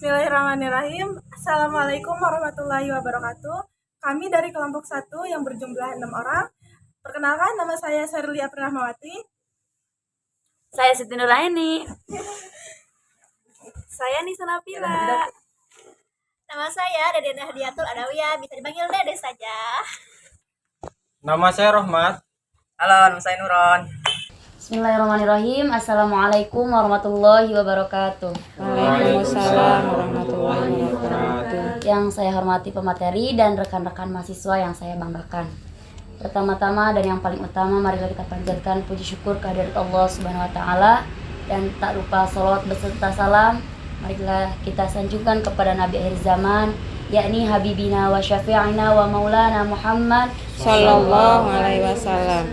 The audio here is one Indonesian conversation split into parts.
Bismillahirrahmanirrahim. Assalamualaikum warahmatullahi wabarakatuh. Kami dari kelompok 1 yang berjumlah 6 orang. Perkenalkan, nama saya Sherly Aprinahmawati. Saya Siti Nuraini. Saya Nisa Nabila. Nama saya Dede Hadiatul Adawiyah, bisa dipanggil Dede saja. Nama saya Rohmat. Halo, nama saya Nuron. Bismillahirrahmanirrahim. Assalamualaikum warahmatullahi wabarakatuh. Waalaikumsalam warahmatullahi wabarakatuh. Yang saya hormati pemateri dan rekan-rekan mahasiswa yang saya banggakan. Pertama-tama dan yang paling utama, marilah kita panjatkan puji syukur kehadirat Allah Subhanahu wa taala, dan tak lupa salawat beserta salam marilah kita sanjungkan kepada Nabi akhir zaman, yakni Habibina wa Syafi'ina wa Maulana Muhammad Sallallahu alaihi wasallam.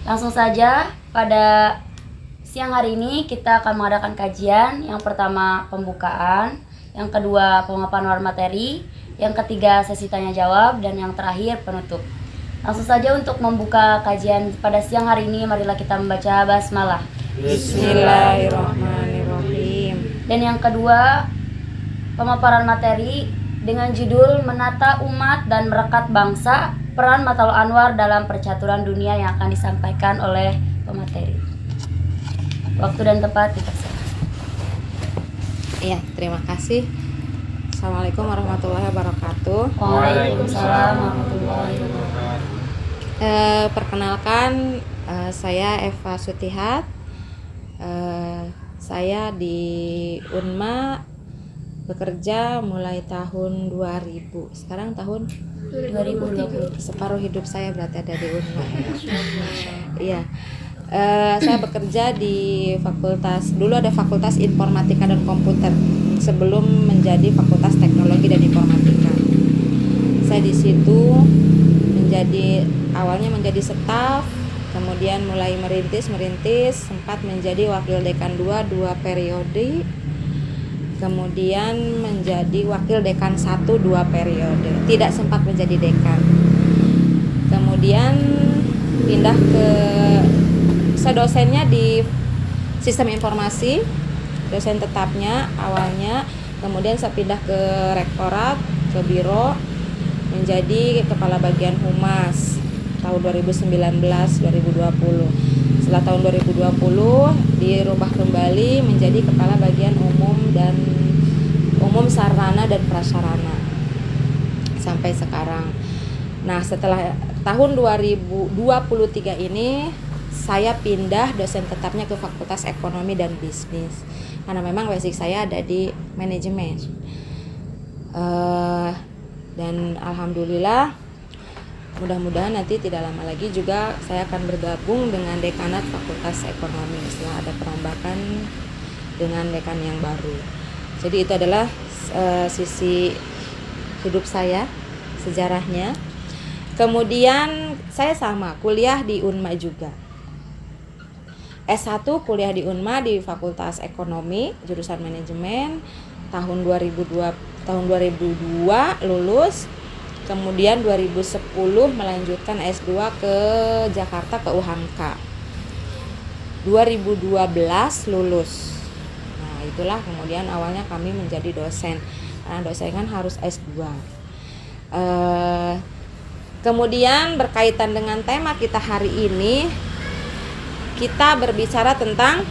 Langsung saja, pada siang hari ini kita akan mengadakan kajian. Yang pertama pembukaan, yang kedua pemaparan materi, yang ketiga sesi tanya jawab, dan yang terakhir penutup. Langsung saja untuk membuka kajian pada siang hari ini, marilah kita membaca basmalah. Bismillahirrahmanirrahim. Dan yang kedua pemaparan materi dengan judul Menata Umat dan Merekat Bangsa, Peran Matlaul Anwar dalam Percaturan Dunia, yang akan disampaikan oleh pemateri. Waktu dan tempat dipersilakan. Iya, terima kasih. Assalamualaikum warahmatullahi wabarakatuh. Waalaikumsalam warahmatullahi wabarakatuh. Perkenalkan, saya Eva Sutihat. Saya di Unma bekerja mulai tahun 2000. Sekarang tahun 2020. Separuh hidup saya berarti ada di Unma. Iya. Saya bekerja di fakultas, dulu ada Fakultas Informatika dan Komputer sebelum menjadi Fakultas Teknologi dan Informatika. Saya di situ awalnya menjadi staf, kemudian mulai merintis, sempat menjadi wakil dekan 2 periode, kemudian menjadi wakil dekan 1 2 periode, tidak sempat menjadi dekan. Kemudian pindah ke dosennya di sistem informasi, dosen tetapnya awalnya, kemudian saya pindah ke rektorat, ke biro, menjadi kepala bagian humas tahun 2019-2020. Setelah tahun 2020 dirubah kembali menjadi kepala bagian umum sarana dan prasarana sampai sekarang. Nah, setelah tahun 2023 ini saya pindah dosen tetapnya ke Fakultas Ekonomi dan Bisnis karena memang basic saya ada di manajemen. Dan alhamdulillah, mudah-mudahan nanti tidak lama lagi juga saya akan bergabung dengan dekanat Fakultas Ekonomi setelah ada perombakan dengan dekan yang baru. Jadi itu adalah sisi hidup saya, sejarahnya. Kemudian saya sama kuliah di Unma juga. S1 kuliah di Unma di Fakultas Ekonomi, jurusan manajemen, tahun 2002 lulus. Kemudian 2010 melanjutkan S2 ke Jakarta, ke UHAMKA. 2012 lulus. Nah, itulah kemudian awalnya kami menjadi dosen. Karena dosen kan harus S2. Kemudian berkaitan dengan tema kita hari ini, kita berbicara tentang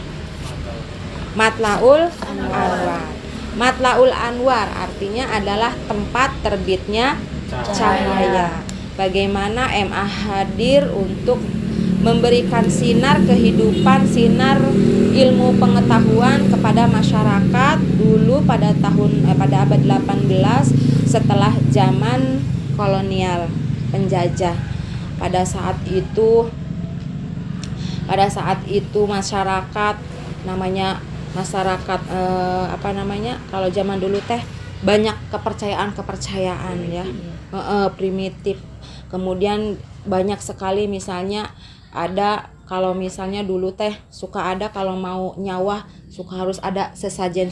Matlaul Anwar. Matlaul Anwar artinya adalah tempat terbitnya cahaya. Bagaimana MA hadir untuk memberikan sinar kehidupan, sinar ilmu pengetahuan kepada masyarakat dulu pada abad 18 setelah zaman kolonial penjajah. Pada saat itu masyarakat kalau zaman dulu teh banyak kepercayaan ya, primitif. Kemudian banyak sekali, misalnya ada, kalau misalnya dulu teh suka ada kalau mau nyawah suka harus ada sesajen.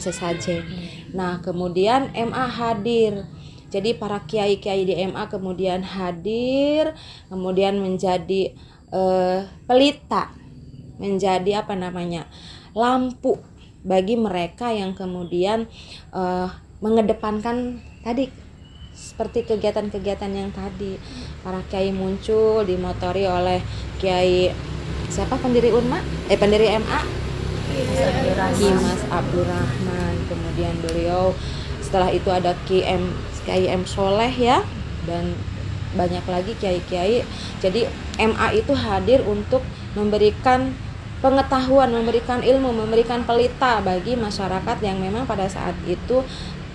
Nah, kemudian MA hadir. Jadi para kiai-kiai di MA kemudian hadir, kemudian menjadi pelita, menjadi lampu bagi mereka yang kemudian mengedepankan tadi seperti kegiatan-kegiatan yang tadi. Para kiai muncul dimotori oleh Kiai siapa pendiri pendiri MA? Ki Mas Abdurrahman. Kemudian beliau setelah itu ada Kiai M Soleh ya, dan banyak lagi kiai-kiai. Jadi MA itu hadir untuk memberikan pengetahuan, memberikan ilmu, memberikan pelita bagi masyarakat yang memang pada saat itu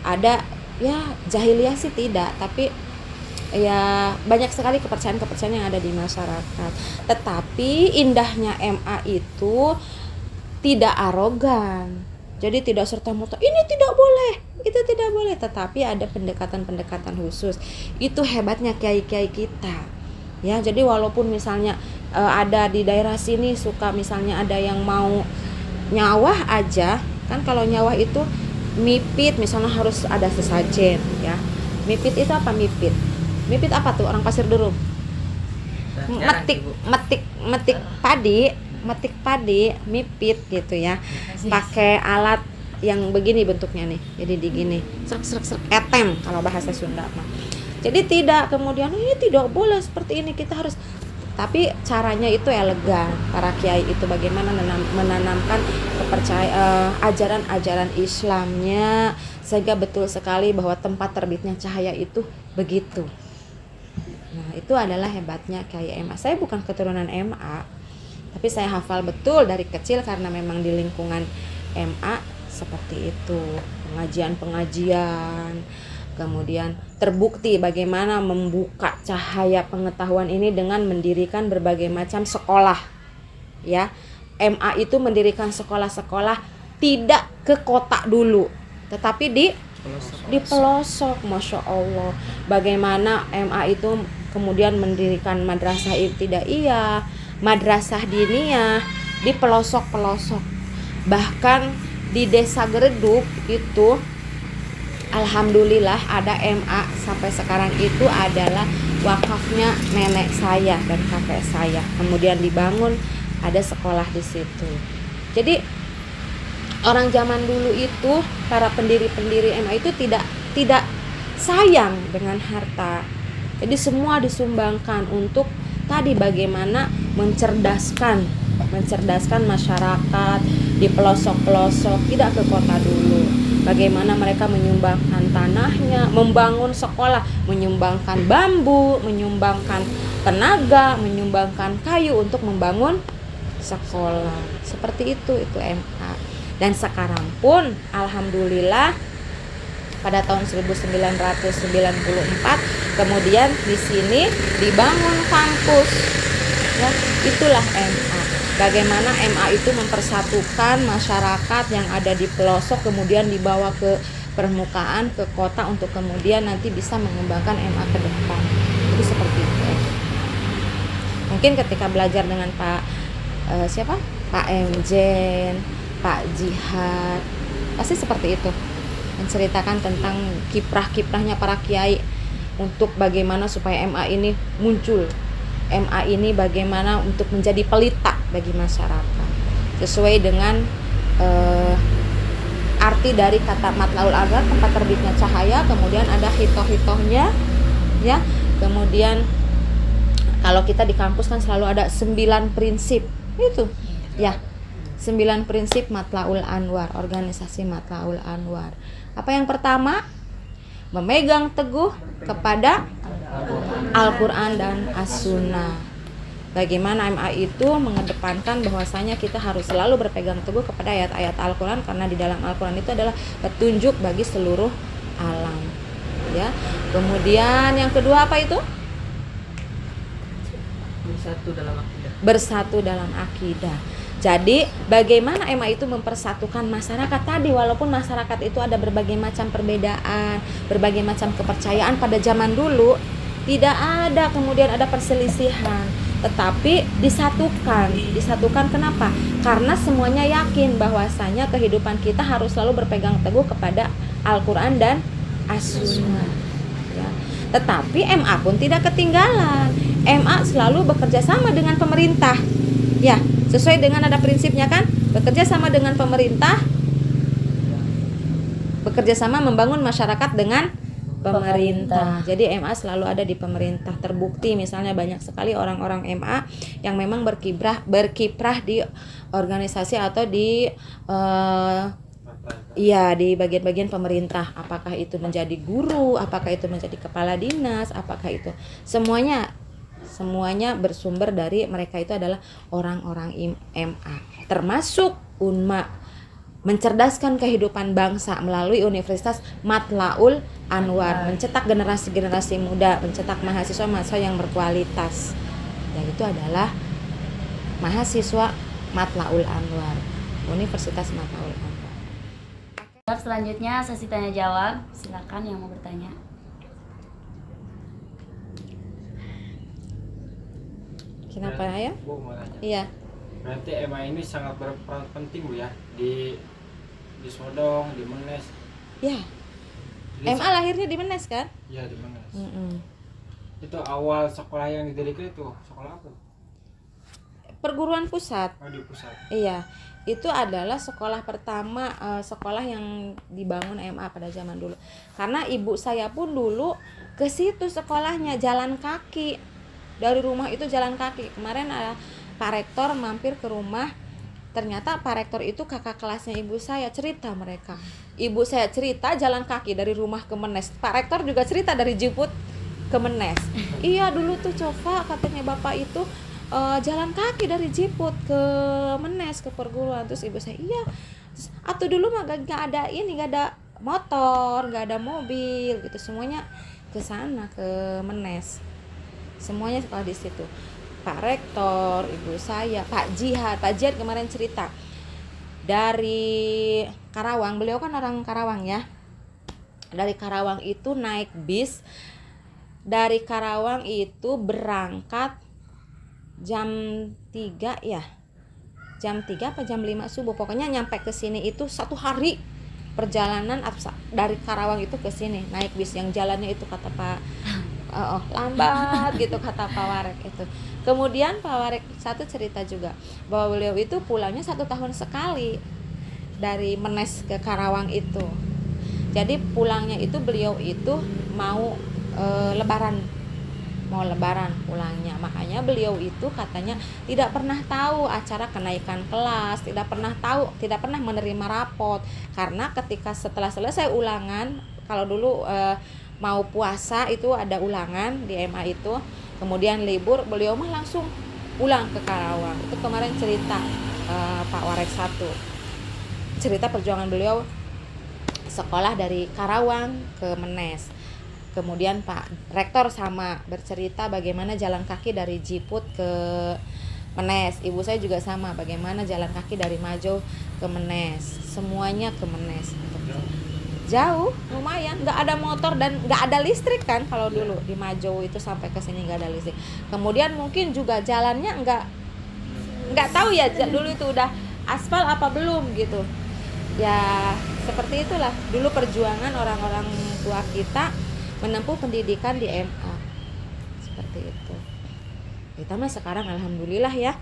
ada ya jahiliyah sih tidak, tapi ya banyak sekali kepercayaan-kepercayaan yang ada di masyarakat. Tetapi indahnya MA itu tidak arogan. Jadi tidak serta-merta ini tidak boleh, itu tidak boleh, tetapi ada pendekatan-pendekatan khusus. Itu hebatnya kiai-kiai kita. Ya, jadi walaupun misalnya ada di daerah sini suka misalnya ada yang mau nyawah aja, kan kalau nyawah itu mipit misalnya harus ada sesajen ya. Mipit itu apa mipit? Mipit apa tuh orang Pasir Durum? Metik padi, mipit gitu ya. Pakai alat yang begini bentuknya nih. Jadi digini, serk etem kalau bahasa Sunda mah. Jadi tidak kemudian ini tidak boleh seperti ini, kita harus, tapi caranya itu elegan. Para kiai itu bagaimana menanamkan ajaran-ajaran Islamnya sehingga betul sekali bahwa tempat terbitnya cahaya itu begitu. Nah, itu adalah hebatnya Kiai MA. Saya bukan keturunan MA, tapi saya hafal betul dari kecil karena memang di lingkungan MA seperti itu. Pengajian, kemudian terbukti bagaimana membuka cahaya pengetahuan ini dengan mendirikan berbagai macam sekolah. Ya, MA itu mendirikan sekolah-sekolah tidak ke kota dulu, tetapi di pelosok. Masya Allah, bagaimana MA itu kemudian mendirikan madrasah ibtidaiyah, madrasah diniyah di pelosok-pelosok. Bahkan di desa Gereduk itu alhamdulillah ada MA sampai sekarang, itu adalah wakafnya nenek saya dan kakek saya. Kemudian dibangun ada sekolah di situ. Jadi orang zaman dulu itu, para pendiri-pendiri MA itu tidak sayang dengan harta. Jadi semua disumbangkan untuk tadi bagaimana mencerdaskan masyarakat di pelosok-pelosok, tidak ke kota dulu. Bagaimana mereka menyumbangkan tanahnya, membangun sekolah, menyumbangkan bambu, menyumbangkan tenaga, menyumbangkan kayu untuk membangun sekolah. Seperti itu MA. Dan sekarang pun alhamdulillah pada tahun 1994 kemudian di sini dibangun kampus. Ya, itulah MA. Bagaimana MA itu mempersatukan masyarakat yang ada di pelosok kemudian dibawa ke permukaan, ke kota untuk kemudian nanti bisa mengembangkan MA ke depan. Jadi seperti itu. Mungkin ketika belajar dengan Pak Emjen, Pak Jihad, pasti seperti itu, menceritakan tentang kiprah-kiprahnya para kiai untuk bagaimana supaya MA ini muncul, MA ini bagaimana untuk menjadi pelita bagi masyarakat sesuai dengan arti dari kata Matlaul Anwar, tempat terbitnya cahaya. Kemudian ada hitoh-hitohnya ya. Kemudian kalau kita di kampus kan selalu ada 9 prinsip itu ya, 9 prinsip Matlaul Anwar, organisasi Matlaul Anwar. Apa yang pertama? Memegang teguh kepada Al-Quran dan As-Sunnah. Bagaimana MA itu mengedepankan bahwasanya kita harus selalu berpegang teguh kepada ayat-ayat Al-Quran, karena di dalam Al-Quran itu adalah petunjuk bagi seluruh alam. Ya. Kemudian yang kedua apa itu? Bersatu dalam akidah. Jadi bagaimana MA itu mempersatukan masyarakat tadi, walaupun masyarakat itu ada berbagai macam perbedaan, berbagai macam kepercayaan pada zaman dulu, tidak ada kemudian ada perselisihan, tetapi disatukan. Kenapa? Karena semuanya yakin bahwasanya kehidupan kita harus selalu berpegang teguh kepada Al-Quran dan As-Sunnah ya. Tetapi MA pun tidak ketinggalan. MA selalu bekerja sama dengan pemerintah ya, sesuai dengan ada prinsipnya kan, bekerja sama dengan pemerintah, bekerja sama membangun masyarakat dengan pemerintah. Jadi MA selalu ada di pemerintah. Terbukti misalnya banyak sekali orang-orang MA yang memang berkiprah di organisasi atau di di bagian-bagian pemerintah. Apakah itu menjadi guru, apakah itu menjadi kepala dinas, apakah itu semuanya bersumber dari mereka itu adalah orang-orang MA. Termasuk UNMA, mencerdaskan kehidupan bangsa melalui Universitas Matlaul Anwar, mencetak generasi-generasi muda, mencetak mahasiswa-mahasiswa yang berkualitas. Dan itu adalah mahasiswa Matlaul Anwar, Universitas Matlaul Anwar. Selanjutnya sesi tanya jawab. Silakan yang mau bertanya. Kenapa ya? Bu mau tanya. Iya. Berarti MA ini sangat berperan penting Bu ya di Sodong, di Menes. Ya. MA lahirnya di Menes kan? Iya, di Menes. Mm-mm. Itu awal sekolah yang didirikan itu sekolah apa? Perguruan pusat. Oh, di pusat. Iya, itu adalah sekolah pertama, sekolah yang dibangun MA pada zaman dulu. Karena ibu saya pun dulu ke situ sekolahnya, jalan kaki. Dari rumah itu jalan kaki. Kemarin Pak Rektor mampir ke rumah. Ternyata Pak Rektor itu kakak kelasnya ibu saya, cerita mereka. Ibu saya cerita jalan kaki dari rumah ke Menes. Pak Rektor juga cerita dari Jiput ke Menes. Iya, dulu tuh coba katanya bapak itu jalan kaki dari Jiput ke Menes, ke perguruan. Terus ibu saya, iya. Atau dulu mah gak ada motor, gak ada mobil gitu. Semuanya ke sana, ke Menes. Semuanya sekolah di situ. Pak Rektor, ibu saya, Pak Jihad kemarin cerita dari Karawang. Beliau kan orang Karawang ya. Dari Karawang itu naik bis. Dari Karawang itu berangkat jam 3 ya. Jam 3 apa jam 5 subuh. Pokoknya nyampe ke sini itu 1 hari perjalanan dari Karawang itu ke sini naik bis yang jalannya itu kata Pak lambat gitu kata Pak Warek itu. Kemudian Pak Warek satu cerita juga bahwa beliau itu pulangnya 1 tahun sekali dari Menes ke Karawang itu. Jadi pulangnya itu beliau itu mau lebaran pulangnya. Makanya beliau itu katanya tidak pernah tahu acara kenaikan kelas, tidak pernah menerima rapot, karena ketika setelah selesai ulangan, kalau dulu mau puasa itu ada ulangan di MA itu, kemudian libur, beliau mah langsung pulang ke Karawang. Itu kemarin cerita Pak Warek satu, cerita perjuangan beliau sekolah dari Karawang ke Menes. Kemudian Pak Rektor sama bercerita bagaimana jalan kaki dari Jiput ke Menes. Ibu saya juga sama, bagaimana jalan kaki dari Majo ke Menes. Semuanya ke Menes. Jauh, lumayan, nggak ada motor dan nggak ada listrik kan kalau dulu di Majo itu sampai ke sini nggak ada listrik. Kemudian mungkin juga jalannya nggak tahu ya dulu itu udah aspal apa belum gitu. Ya seperti itulah dulu perjuangan orang-orang tua kita menempuh pendidikan di MA seperti itu. Kita mah sekarang alhamdulillah ya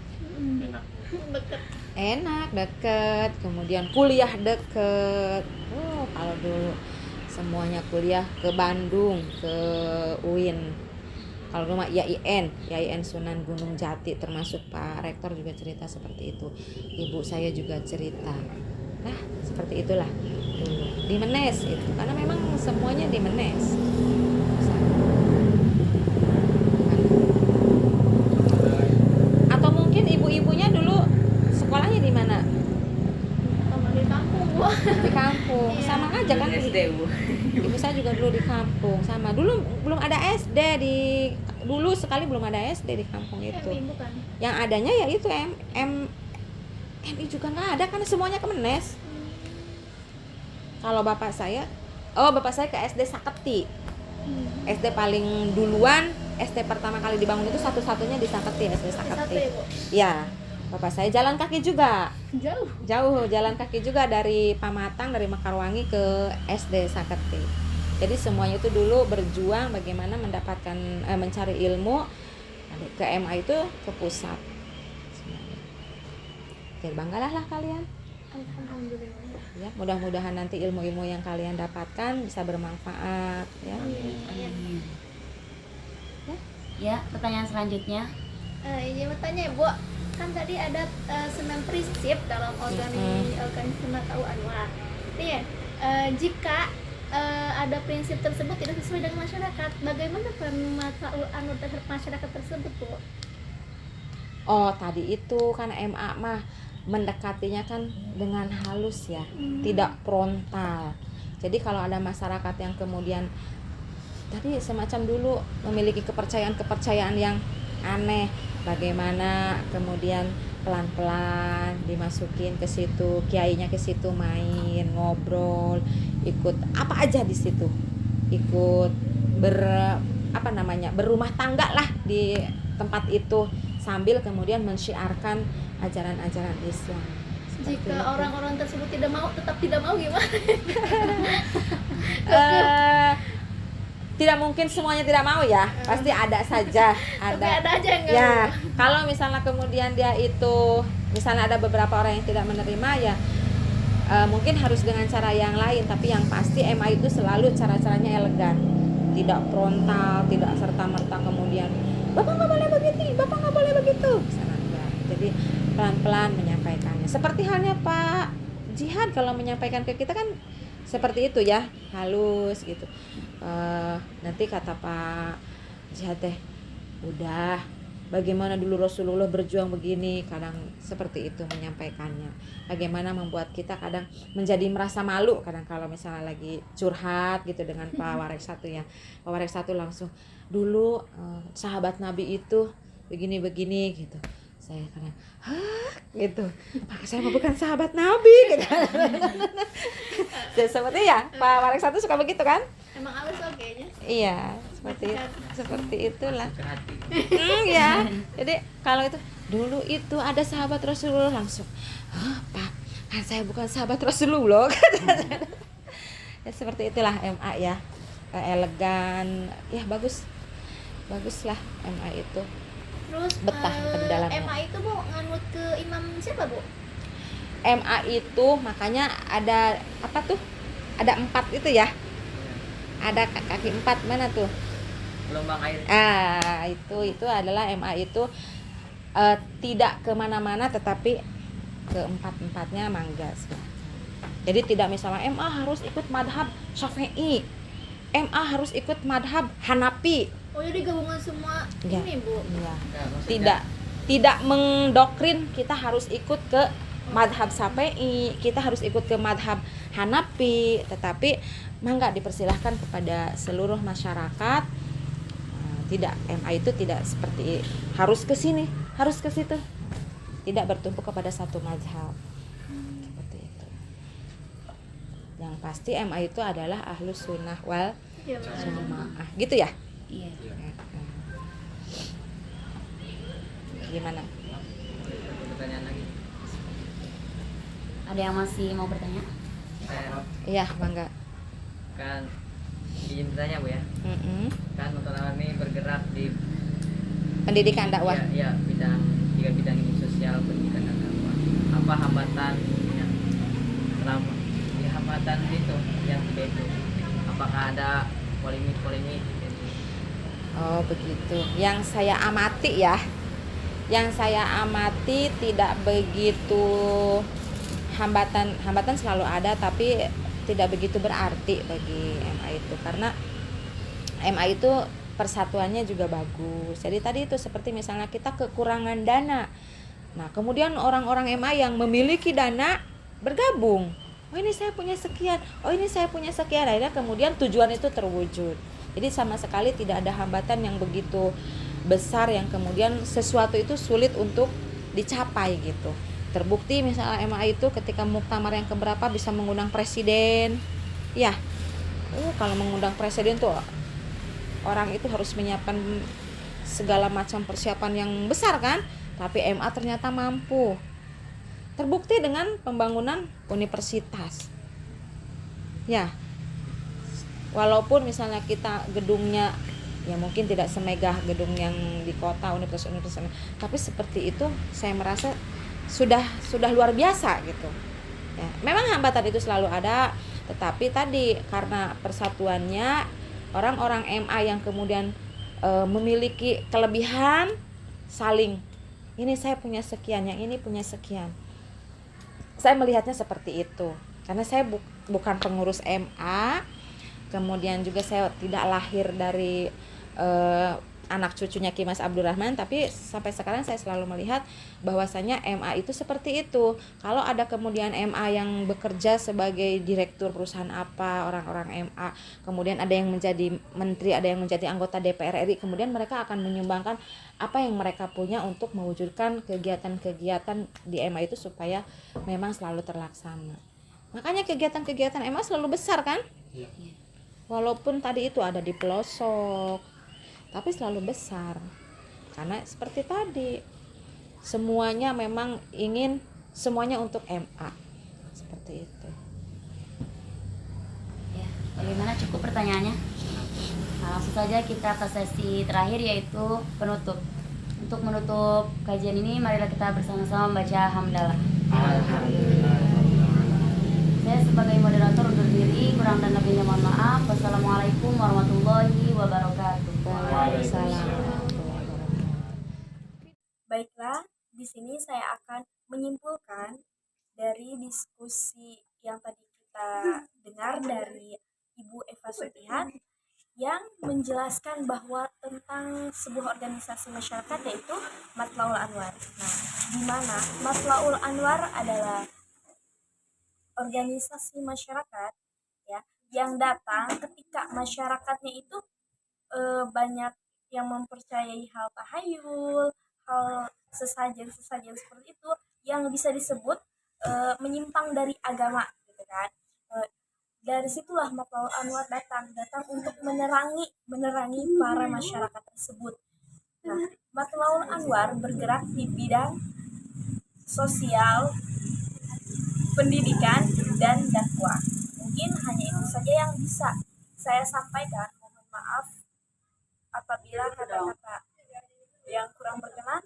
enak deket, kemudian kuliah deket. Kalau dulu semuanya kuliah ke Bandung, ke UIN. Kalau rumah IAIN Sunan Gunung Jati, termasuk Pak Rektor juga cerita seperti itu. Ibu saya juga cerita. Nah, seperti itulah dulu di Menes itu, karena memang semuanya di Menes. Atau mungkin ibu-ibunya dulu sekolahnya di mana? Di kampung Bu. Di kampung. Sama aja kan? SD Bu. Ibu saya juga dulu di kampung, sama. Dulu belum ada SD dulu sekali belum ada SD di kampung itu. Bukan. Yang adanya ya itu MI juga nggak ada karena semuanya ke Menes. Kalau bapak saya ke SD Saketi. SD paling duluan, SD pertama kali dibangun itu satu-satunya di Saketi, SD Saketi. Ya, bapak saya jalan kaki juga. Jauh jalan kaki juga dari Pamatang, dari Mekarwangi ke SD Saketi. Jadi semuanya itu dulu berjuang bagaimana mendapatkan mencari ilmu ke MA itu ke pusat. Jadi banggalah kalian. Alhamdulillah. Ya, mudah-mudahan nanti ilmu-ilmu yang kalian dapatkan bisa bermanfaat ya. Ya, pertanyaan selanjutnya. Ini mau tanya Bu, kan tadi ada 9 prinsip dalam organisasi Mataul Anwar. Nih, jika ada prinsip tersebut tidak sesuai dengan masyarakat, bagaimana peran Mataul Anwar terhadap masyarakat tersebut Bu? Oh, tadi itu kan MA mah mendekatinya kan dengan halus ya, tidak frontal. Jadi kalau ada masyarakat yang kemudian tadi semacam dulu memiliki kepercayaan yang aneh, bagaimana kemudian pelan-pelan dimasukin ke situ, kiainya ke situ main, ngobrol, ikut apa aja di situ. Ikut berumah tangga lah di tempat itu sambil kemudian mensyiarkan ajaran-ajaran Islam. Seperti Jika itu. orang-orang tersebut tetap tidak mau gimana? Tidak mungkin semuanya tidak mau ya, pasti ada saja. Tapi ada aja yang nggak Ya, mau. kalau misalnya kemudian dia itu, misalnya ada beberapa orang yang tidak menerima ya, mungkin harus dengan cara yang lain. Tapi yang pasti MA itu selalu cara-caranya elegan, tidak frontal, tidak serta-merta kemudian Bapak nggak boleh begini, Bapak nggak boleh begitu. Misalnya, enggak. Jadi pelan-pelan menyampaikannya. Seperti halnya Pak Jihad kalau menyampaikan ke kita kan seperti itu ya, halus gitu. Nanti kata Pak Jihad teh, udah bagaimana dulu Rasulullah berjuang begini, kadang seperti itu menyampaikannya. Bagaimana membuat kita kadang menjadi merasa malu kadang kalau misalnya lagi curhat gitu dengan Pak Warek satu ya. Pak Warek satu langsung, dulu sahabat Nabi itu begini-begini gitu. Saya kadang, hah gitu, Pak saya mah bukan sahabat Nabi gitu. Jadi seperti ya, Pak Warek satu suka begitu kan? Emang halus loh kayaknya. Iya, seperti itulah. Ya. Jadi kalau itu dulu itu ada sahabat Rasulullah langsung, hah Pak, kan saya bukan sahabat Rasulullah. Ya seperti itulah MA ya, elegan, ya baguslah MA itu. Terus Betah di dalamnya. MA itu Bu nganut ke imam siapa Bu? MA itu makanya ada apa tuh? Ada 4 itu ya. Ada kaki 4 mana tuh? Gelombang air. Itu adalah MA itu tidak kemana-mana tetapi ke empatnya mangga. Jadi tidak misalnya MA harus ikut madhab Syafi'i, MA harus ikut madhab Hanafi. Oh jadi gabungan semua Ya. ini Bu. Iya. Enggak, maksudnya Tidak mendoktrin kita harus ikut ke madhab Syafi'i, kita harus ikut ke madhab Hanafi, tetapi mangga dipersilahkan kepada seluruh masyarakat. Tidak, MA itu tidak seperti harus ke sini, harus ke situ. Tidak bertumpu kepada satu mazhab. Seperti itu. Yang pasti MA itu adalah ahlus sunnah wal Iya benar. jamaah. Gitu ya? Iya. Gimana? pertanyaan lagi. Ada yang masih mau bertanya? Iya, mangga. Kan izin bertanya Bu ya. Kan Mataul Anwar ini bergerak di Pendidikan dakwah. ya bidang 3 bidang ini, sosial, pendidikan dan dakwah. Apa hambatan yang selama hambatan itu yang 3 itu? Apakah ada polemik gitu? Oh begitu. Yang saya amati ya, tidak begitu hambatan selalu ada, tapi tidak begitu berarti bagi MA itu, karena MA itu persatuannya juga bagus. Jadi tadi itu seperti misalnya kita kekurangan dana, nah kemudian orang-orang MA yang memiliki dana bergabung. Oh ini saya punya sekian, akhirnya kemudian tujuan itu terwujud. Jadi sama sekali tidak ada hambatan yang begitu besar yang kemudian sesuatu itu sulit untuk dicapai gitu. Terbukti misalnya MA itu ketika muktamar yang keberapa bisa mengundang presiden. Ya, kalau mengundang presiden tuh orang itu harus menyiapkan segala macam persiapan yang besar kan. Tapi MA ternyata mampu. Terbukti dengan pembangunan universitas. Ya, walaupun misalnya kita gedungnya ya mungkin tidak semegah gedung yang di kota universitas, tapi seperti itu saya merasa sudah luar biasa gitu. Ya, memang hambatan itu selalu ada, tetapi tadi karena persatuannya orang-orang MA yang kemudian memiliki kelebihan, saling, ini saya punya sekian, yang ini punya sekian. Saya melihatnya seperti itu. Karena saya bukan pengurus MA, kemudian juga saya tidak lahir dari anak cucunya Ki Mas Abdurrahman, tapi sampai sekarang saya selalu melihat bahwasanya MA itu seperti itu. Kalau ada kemudian MA yang bekerja sebagai direktur perusahaan apa, orang-orang MA, kemudian ada yang menjadi menteri, ada yang menjadi anggota DPR RI, kemudian mereka akan menyumbangkan apa yang mereka punya untuk mewujudkan kegiatan-kegiatan di MA itu supaya memang selalu terlaksana. Makanya kegiatan-kegiatan MA selalu besar kan? Iya. Walaupun tadi itu ada di pelosok, tapi selalu besar. Karena seperti tadi, semuanya memang ingin semuanya untuk MA. Seperti itu. Ya, bagaimana, cukup pertanyaannya? Nah, langsung saja kita ke sesi terakhir, yaitu penutup. Untuk menutup kajian ini, marilah kita bersama-sama membaca hamdalah. Saya sebagai moderator undur diri, kurang dan lebihnya mohon maaf. Wassalamualaikum warahmatullahi wabarakatuh. Waalaikumsalam. Baiklah, di sini saya akan menyimpulkan dari diskusi yang tadi kita dengar dari Ibu Eva Sutihan yang menjelaskan bahwa tentang sebuah organisasi masyarakat, yaitu Matlaul Anwar. Nah, di mana Matlaul Anwar adalah organisasi masyarakat ya yang datang ketika masyarakatnya itu banyak yang mempercayai hal tahayul, hal sesajen seperti itu yang bisa disebut menyimpang dari agama gitu kan. Dari situlah Matlaul Anwar datang untuk menerangi para masyarakat tersebut. Nah, Matlaul Anwar bergerak di bidang sosial, pendidikan, dan dakwah. Mungkin hanya itu saja yang bisa saya sampaikan. Mohon maaf apabila kata-kata yang kurang berkenan.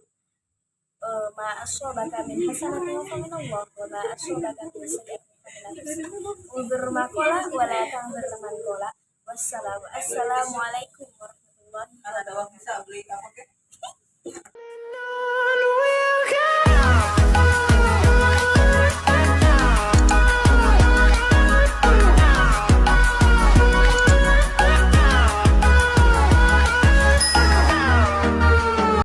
Ma asyobaka min hasanatin fa min Allah wa ma asyobaka min sayyi'atin fa min nafsik. Udzur ma qala wa la ta'dzur man qala. Wassalamualaikum warahmatullahi wabarakatuh.